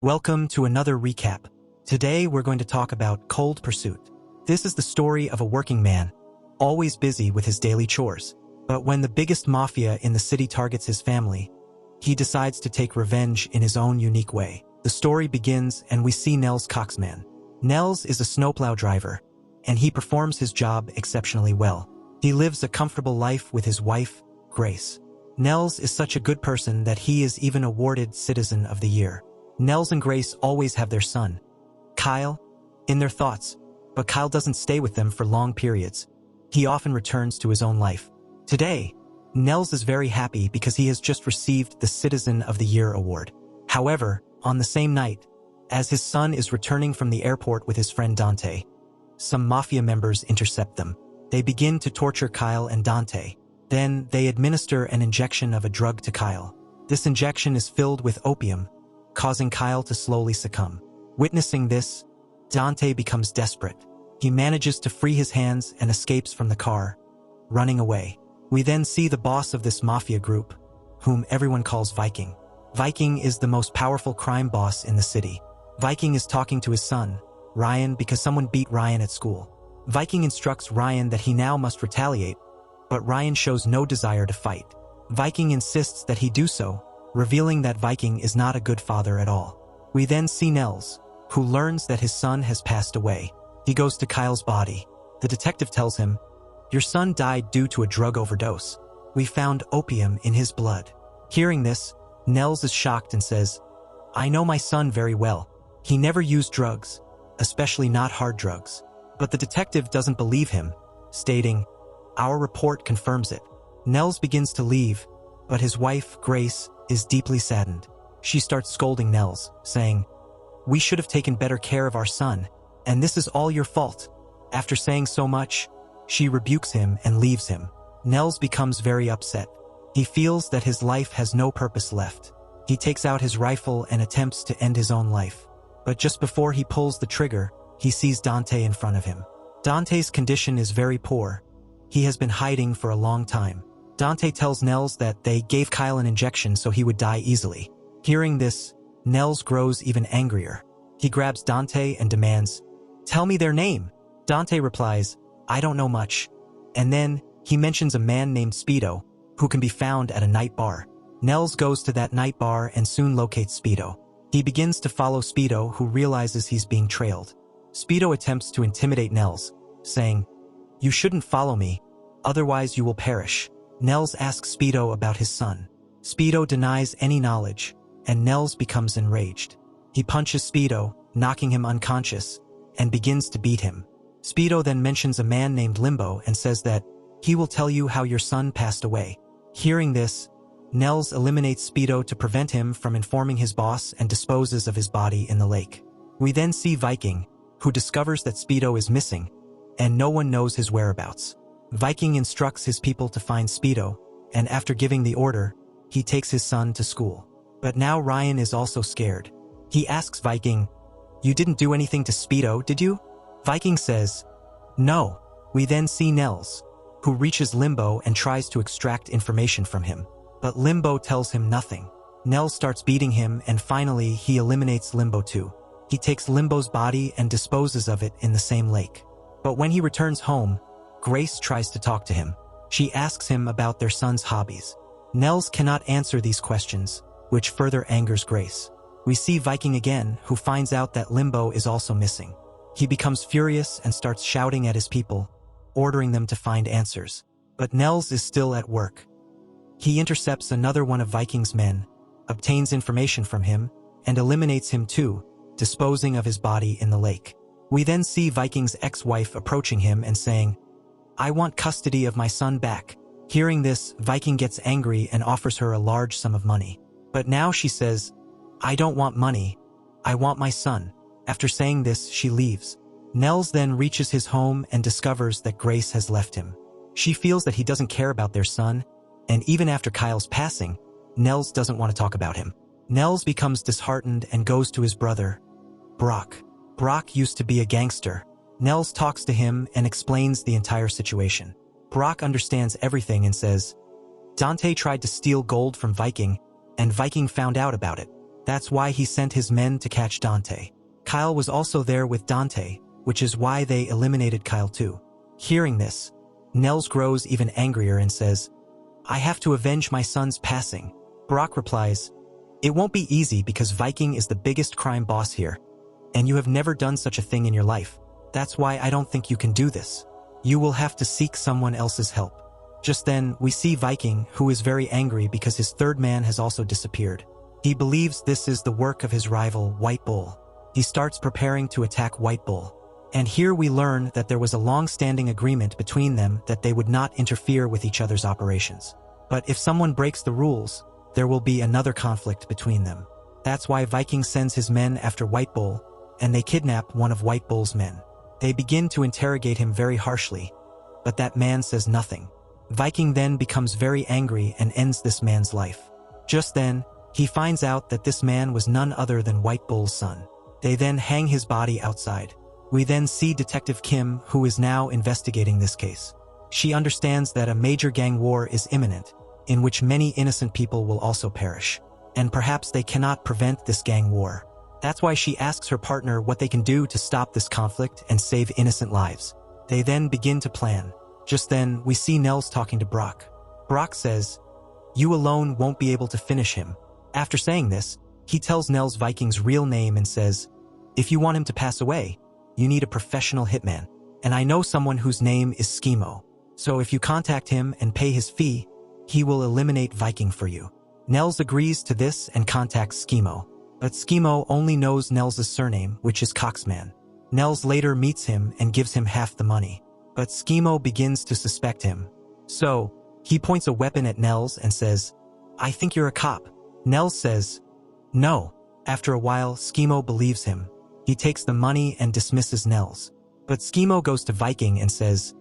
Welcome to another recap. Today we're going to talk about Cold Pursuit. This is the story of a working man, always busy with his daily chores. But when the biggest mafia in the city targets his family, he decides to take revenge in his own unique way. The story begins and we see Nels Coxman. Nels is a snowplow driver, and he performs his job exceptionally well. He lives a comfortable life with his wife, Grace. Nels is such a good person that he is even awarded Citizen of the Year. Nels and Grace always have their son, Kyle, in their thoughts, but Kyle doesn't stay with them for long periods. He often returns to his own life. Today, Nels is very happy because he has just received the Citizen of the Year award. However, on the same night, as his son is returning from the airport with his friend Dante, some mafia members intercept them. They begin to torture Kyle and Dante. Then, they administer an injection of a drug to Kyle. This injection is filled with opium, causing Kyle to slowly succumb. Witnessing this, Dante becomes desperate. He manages to free his hands and escapes from the car, running away. We then see the boss of this mafia group, whom everyone calls Viking. Viking is the most powerful crime boss in the city. Viking is talking to his son, Ryan, because someone beat Ryan at school. Viking instructs Ryan that he now must retaliate, but Ryan shows no desire to fight. Viking insists that he do so, revealing that Viking is not a good father at all. We then see Nels, who learns that his son has passed away. He goes to Kyle's body. The detective tells him, "Your son died due to a drug overdose. We found opium in his blood." Hearing this, Nels is shocked and says, "I know my son very well. He never used drugs, especially not hard drugs." But the detective doesn't believe him, stating, "Our report confirms it." Nels begins to leave, but his wife, Grace, is deeply saddened. She starts scolding Nels, saying, "We should have taken better care of our son, and this is all your fault." After saying so much, she rebukes him and leaves him. Nels becomes very upset. He feels that his life has no purpose left. He takes out his rifle and attempts to end his own life. But just before he pulls the trigger, he sees Dante in front of him. Dante's condition is very poor. He has been hiding for a long time. Dante tells Nels that they gave Kyle an injection so he would die easily. Hearing this, Nels grows even angrier. He grabs Dante and demands, "Tell me their name." Dante replies, "I don't know much." And then, he mentions a man named Speedo, who can be found at a night bar. Nels goes to that night bar and soon locates Speedo. He begins to follow Speedo, who realizes he's being trailed. Speedo attempts to intimidate Nels, saying, "You shouldn't follow me, otherwise you will perish." Nels asks Speedo about his son. Speedo denies any knowledge, and Nels becomes enraged. He punches Speedo, knocking him unconscious, and begins to beat him. Speedo then mentions a man named Limbo and says that he will tell you how your son passed away. Hearing this, Nels eliminates Speedo to prevent him from informing his boss and disposes of his body in the lake. We then see Viking, who discovers that Speedo is missing, and no one knows his whereabouts. Viking instructs his people to find Speedo, and after giving the order, he takes his son to school. But now Ryan is also scared. He asks Viking, "You didn't do anything to Speedo, did you?" Viking says, "No." We then see Nels, who reaches Limbo and tries to extract information from him. But Limbo tells him nothing. Nels starts beating him and finally he eliminates Limbo too. He takes Limbo's body and disposes of it in the same lake. But when he returns home, Grace tries to talk to him. She asks him about their son's hobbies. Nels cannot answer these questions, which further angers Grace. We see Viking again, who finds out that Limbo is also missing. He becomes furious and starts shouting at his people, ordering them to find answers. But Nels is still at work. He intercepts another one of Viking's men, obtains information from him, and eliminates him too, disposing of his body in the lake. We then see Viking's ex-wife approaching him and saying, "I want custody of my son back." Hearing this, Viking gets angry and offers her a large sum of money. But now she says, "I don't want money, I want my son." After saying this, she leaves. Nels then reaches his home and discovers that Grace has left him. She feels that he doesn't care about their son, and even after Kyle's passing, Nels doesn't want to talk about him. Nels becomes disheartened and goes to his brother, Brock. Brock used to be a gangster. Nels talks to him and explains the entire situation. Brock understands everything and says, Dante tried to steal gold from Viking, and Viking found out about it. That's why he sent his men to catch Dante. Kyle was also there with Dante, which is why they eliminated Kyle too. Hearing this, Nels grows even angrier and says, "I have to avenge my son's passing." Brock replies, "It won't be easy because Viking is the biggest crime boss here, and you have never done such a thing in your life. That's why I don't think you can do this. You will have to seek someone else's help." Just then, we see Viking, who is very angry because his third man has also disappeared. He believes this is the work of his rival, White Bull. He starts preparing to attack White Bull. And here we learn that there was a long-standing agreement between them that they would not interfere with each other's operations. But if someone breaks the rules, there will be another conflict between them. That's why Viking sends his men after White Bull, and they kidnap one of White Bull's men. They begin to interrogate him very harshly, but that man says nothing. Viking then becomes very angry and ends this man's life. Just then, he finds out that this man was none other than White Bull's son. They then hang his body outside. We then see Detective Kim, who is now investigating this case. She understands that a major gang war is imminent, in which many innocent people will also perish. And perhaps they cannot prevent this gang war. That's why she asks her partner what they can do to stop this conflict and save innocent lives. They then begin to plan. Just then, we see Nels talking to Brock. Brock says, "You alone won't be able to finish him." After saying this, he tells Nels Viking's real name and says, "If you want him to pass away, you need a professional hitman. And I know someone whose name is Schemo. So if you contact him and pay his fee, he will eliminate Viking for you." Nels agrees to this and contacts Schemo. But Schemo only knows Nels' surname, which is Coxman. Nels later meets him and gives him half the money. But Schemo begins to suspect him. So, he points a weapon at Nels and says, "I think you're a cop." Nels says, "No." After a while, Schemo believes him. He takes the money and dismisses Nels. But Schemo goes to Viking and says,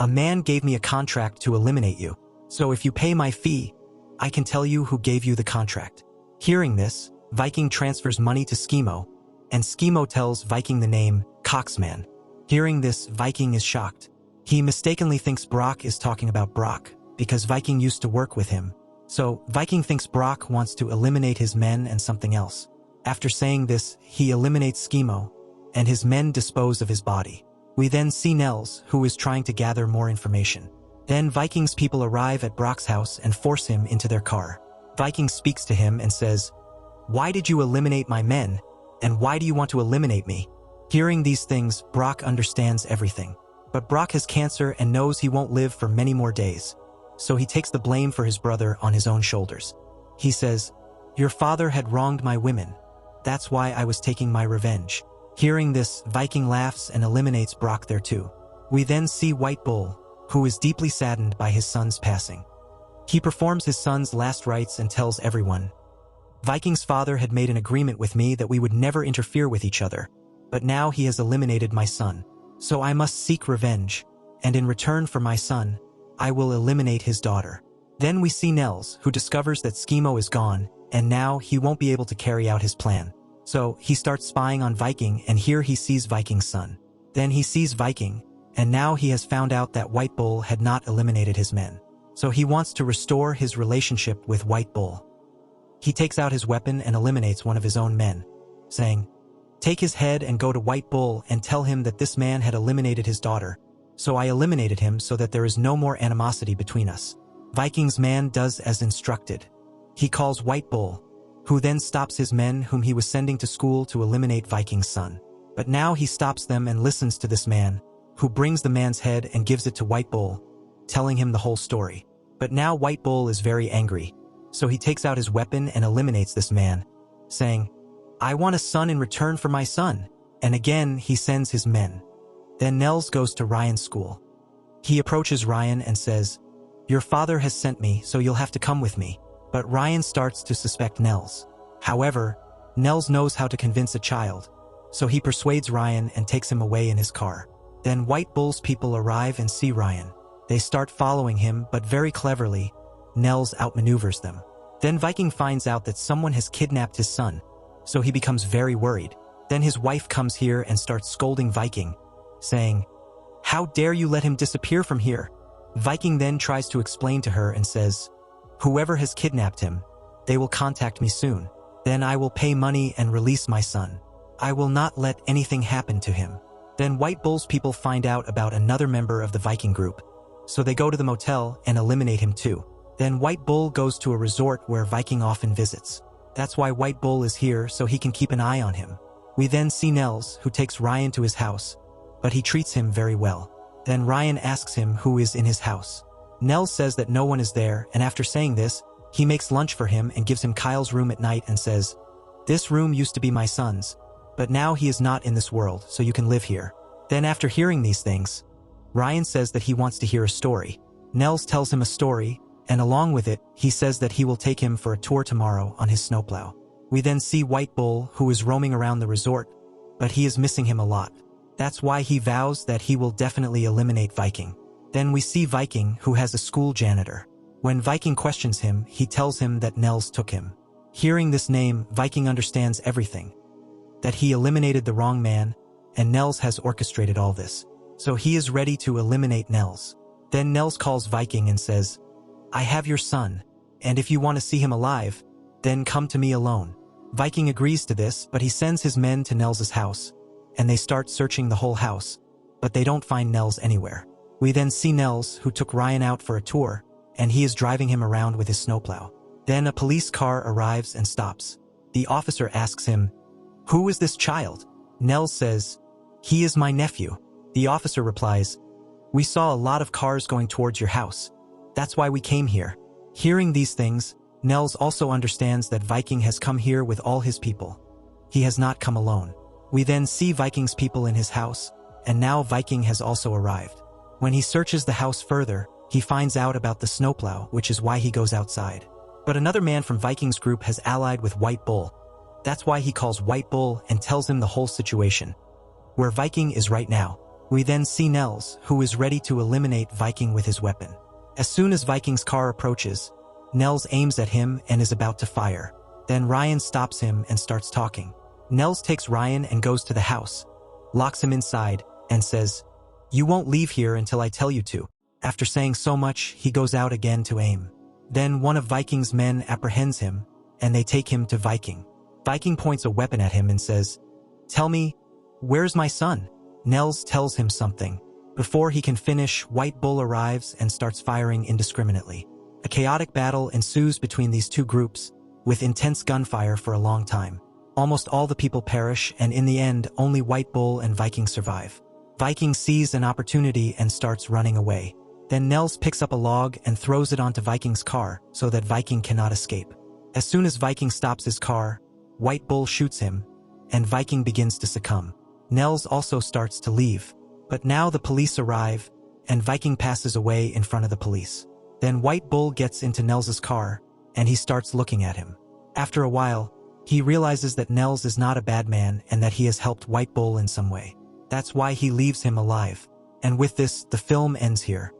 "A man gave me a contract to eliminate you. So if you pay my fee, I can tell you who gave you the contract." Hearing this, Viking transfers money to Schemo, and Schemo tells Viking the name Coxman. Hearing this, Viking is shocked. He mistakenly thinks Brock is talking about Brock, because Viking used to work with him. So, Viking thinks Brock wants to eliminate his men and something else. After saying this, he eliminates Schemo, and his men dispose of his body. We then see Nels, who is trying to gather more information. Then Viking's people arrive at Brock's house and force him into their car. Viking speaks to him and says, "Why did you eliminate my men, and why do you want to eliminate me?" Hearing these things, Brock understands everything. But Brock has cancer and knows he won't live for many more days. So he takes the blame for his brother on his own shoulders. He says, "Your father had wronged my women. That's why I was taking my revenge." Hearing this, Viking laughs and eliminates Brock there too. We then see White Bull, who is deeply saddened by his son's passing. He performs his son's last rites and tells everyone, "Viking's father had made an agreement with me that we would never interfere with each other, but now he has eliminated my son. So I must seek revenge, and in return for my son, I will eliminate his daughter." Then we see Nels, who discovers that Schemo is gone, and now he won't be able to carry out his plan. So he starts spying on Viking, and here he sees Viking's son. Then he sees Viking, and now he has found out that White Bull had not eliminated his men. So he wants to restore his relationship with White Bull. He takes out his weapon and eliminates one of his own men, saying, "Take his head and go to White Bull and tell him that this man had eliminated his daughter. So I eliminated him so that there is no more animosity between us." Viking's man does as instructed. He calls White Bull, who then stops his men whom he was sending to school to eliminate Viking's son. But now he stops them and listens to this man, who brings the man's head and gives it to White Bull, telling him the whole story. But now White Bull is very angry, so he takes out his weapon and eliminates this man, saying, "I want a son in return for my son," and again he sends his men. Then Nels goes to Ryan's school. He approaches Ryan and says, "Your father has sent me, so you'll have to come with me." But Ryan starts to suspect Nels. However, Nels knows how to convince a child, so he persuades Ryan and takes him away in his car. Then White Bull's people arrive and see Ryan. They start following him, but very cleverly, Nels outmaneuvers them. Then Viking finds out that someone has kidnapped his son, so he becomes very worried. Then his wife comes here and starts scolding Viking, saying, "How dare you let him disappear from here?" Viking then tries to explain to her and says, "Whoever has kidnapped him, they will contact me soon." Then I will pay money and release my son. I will not let anything happen to him." Then White Bull's people find out about another member of the Viking group, so they go to the motel and eliminate him too. Then White Bull goes to a resort where Viking often visits. That's why White Bull is here, so he can keep an eye on him. We then see Nels, who takes Ryan to his house, but he treats him very well. Then Ryan asks him who is in his house. Nels says that no one is there, and after saying this, he makes lunch for him and gives him Kyle's room at night and says, "This room used to be my son's, but now he is not in this world, so you can live here." Then after hearing these things, Ryan says that he wants to hear a story. Nels tells him a story, and along with it, he says that he will take him for a tour tomorrow on his snowplow. We then see White Bull, who is roaming around the resort, but he is missing him a lot. That's why he vows that he will definitely eliminate Viking. Then we see Viking, who has a school janitor. When Viking questions him, he tells him that Nels took him. Hearing this name, Viking understands everything. That he eliminated the wrong man, and Nels has orchestrated all this. So he is ready to eliminate Nels. Then Nels calls Viking and says, "I have your son, and if you want to see him alive, then come to me alone." Viking agrees to this, but he sends his men to Nels's house, and they start searching the whole house, but they don't find Nels anywhere. We then see Nels, who took Ryan out for a tour, and he is driving him around with his snowplow. Then a police car arrives and stops. The officer asks him, "Who is this child?" Nels says, "He is my nephew." The officer replies, "We saw a lot of cars going towards your house. That's why we came here." Hearing these things, Nels also understands that Viking has come here with all his people. He has not come alone. We then see Viking's people in his house, and now Viking has also arrived. When he searches the house further, he finds out about the snowplow, which is why he goes outside. But another man from Viking's group has allied with White Bull. That's why he calls White Bull and tells him the whole situation, where Viking is right now. We then see Nels, who is ready to eliminate Viking with his weapon. As soon as Viking's car approaches, Nels aims at him and is about to fire. Then Ryan stops him and starts talking. Nels takes Ryan and goes to the house, locks him inside, and says, "You won't leave here until I tell you to." After saying so much, he goes out again to aim. Then one of Viking's men apprehends him, and they take him to Viking. Viking points a weapon at him and says, "Tell me, where's my son?" Nels tells him something. Before he can finish, White Bull arrives and starts firing indiscriminately. A chaotic battle ensues between these two groups, with intense gunfire for a long time. Almost all the people perish, and in the end, only White Bull and Viking survive. Viking sees an opportunity and starts running away. Then Nels picks up a log and throws it onto Viking's car so that Viking cannot escape. As soon as Viking stops his car, White Bull shoots him, and Viking begins to succumb. Nels also starts to leave, but now the police arrive, and Viking passes away in front of the police. Then White Bull gets into Nels's car, and he starts looking at him. After a while, he realizes that Nels is not a bad man and that he has helped White Bull in some way. That's why he leaves him alive. And with this, the film ends here.